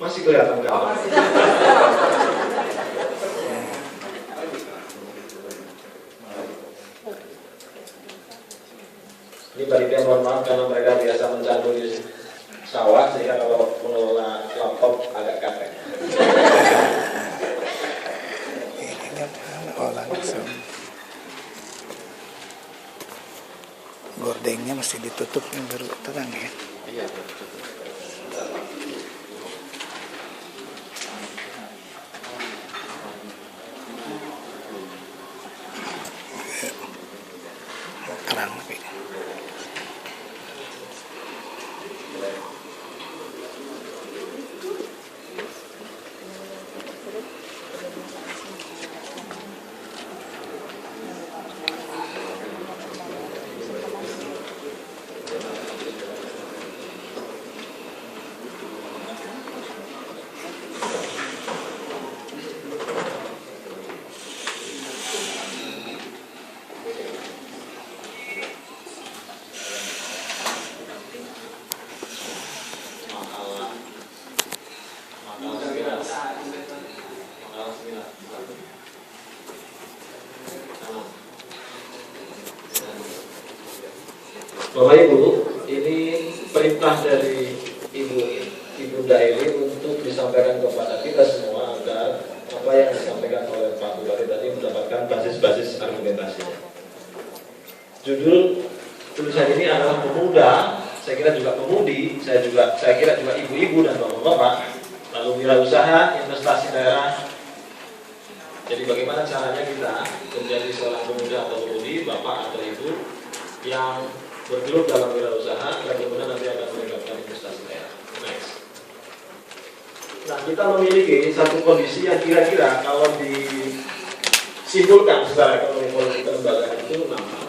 Masih kelihatan kan? Ini panitia mohon maaf karena mereka biasa mencandu di sawah, sehingga kalau mengelola laptop agak kapek. Oh, langsung. Gordengnya mesti ditutup yang baru terang ya. Iya. Terang tapi. Bapak Ibu, ini perintah dari Ibunda ini untuk disampaikan kepada kita semua agar apa yang disampaikan oleh Pak Bupati tadi mendapatkan basis-basis argumentasinya. Judul tulisan ini adalah pemuda, saya kira juga pemudi, saya kira juga ibu-ibu dan bapak-bapak, lalu wirausaha, investasi daerah. Jadi bagaimana caranya kita menjadi seorang pemuda atau pemudi, bapak atau ibu yang bergelut dalam wirausaha dan kemudian nanti akan meningkatkan investasi daerah. Next. Nah, kita memiliki satu kondisi yang kira-kira kalau disimpulkan secara ekonomi politik kelembagaan itu nama.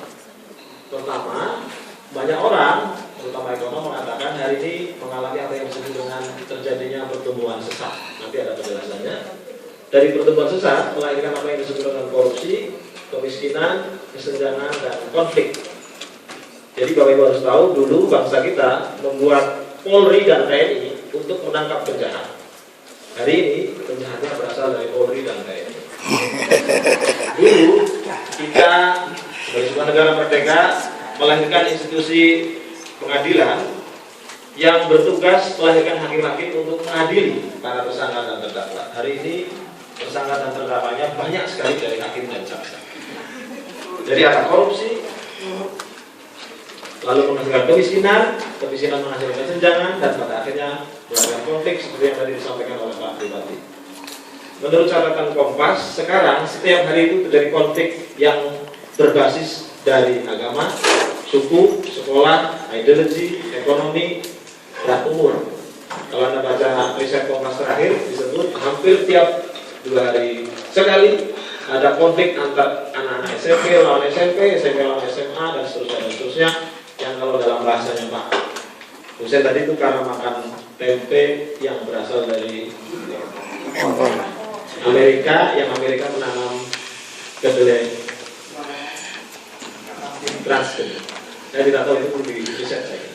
Pertama, banyak orang, terutama ekonom, mengatakan hari ini mengalami apa yang disebut dengan terjadinya pertumbuhan sesat. Nanti ada penjelasannya. Dari pertumbuhan sesat melahirkan apa yang disebut dengan korupsi, kemiskinan, kesenjangan, dan konflik. Jadi Bapak Ibu harus tahu dulu bangsa kita membuat Polri dan TNI untuk menangkap penjahat. Hari ini penjahatnya berasal dari Polri dan TNI. Dulu kita sebagai sebuah negara merdeka melahirkan institusi pengadilan yang bertugas melahirkan hakim-hakim untuk mengadili para tersangka dan terdakwa. Hari ini tersangka dan terdakwanya banyak sekali dari hakim dan jaksa. Jadi ada korupsi, lalu menghasilkan kemiskinan menghasilkan kesenjangan, dan pada akhirnya menghasilkan konflik seperti yang tadi disampaikan oleh Pak Bupati. Menurut catatan Kompas, sekarang setiap hari itu terjadi konflik yang berbasis dari agama, suku, sekolah, ideologi, ekonomi, dan umur. Kalau Anda baca riset Kompas terakhir, disebut hampir tiap 2 hari sekali ada konflik antar anak-anak SMP lawan SMP, SMP lawan SMA, dan seterusnya. Yang kalau dalam bahasanya Pak Hussein tadi itu karena makan tempe yang berasal dari Amerika, yang Amerika menanam kedelai transgen. Saya tidak tahu itu perlu di riset saya.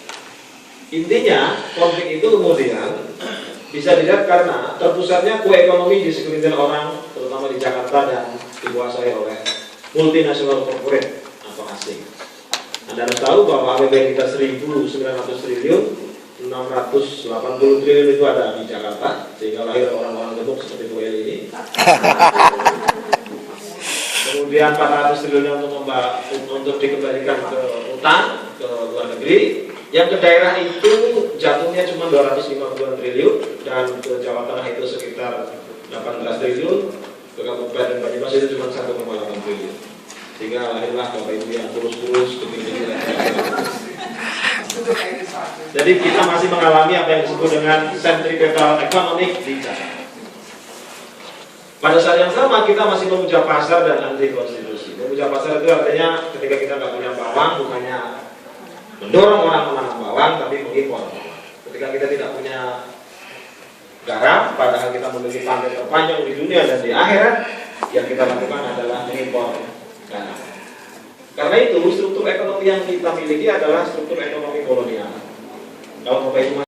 Intinya konflik itu kemudian bisa dilihat karena terpusatnya kue ekonomi di segelintir orang, terutama di Jakarta, dan dikuasai oleh multinasional corporate atau asing. Anda harus tahu bahwa APBN kita 1.900 triliun, 680 triliun itu ada di Jakarta, sehingga lahir orang-orang gemuk seperti Bu Eli ini. Kemudian 400 triliun untuk dikembalikan ke utang, ke luar negeri. Yang ke daerah itu jatuhnya cuma 250 triliun, dan ke Jawa Tengah itu sekitar 18 triliun, ke Kabupaten Banyumas itu cuma 1,8 triliun. Sehingga lahirlah Bapak Ibu yang kurus-kurus, keping-keping. Jadi kita masih mengalami apa yang disebut dengan centripetal economic di Jakarta. Pada saat yang sama kita masih memuja pasar dan anti konstitusi. Memuja pasar itu artinya ketika kita nggak punya bawang, bukannya mendorong orang menanam bawang, tapi mengimpor. Ketika kita tidak punya garam, padahal kita memiliki pantai terpanjang di dunia dan di akhirat, yang kita lakukan adalah mengimpor garam. Karena itu struktur ekonomi yang kita miliki adalah struktur ekonomi kolonial. Kalau Bapak Ibu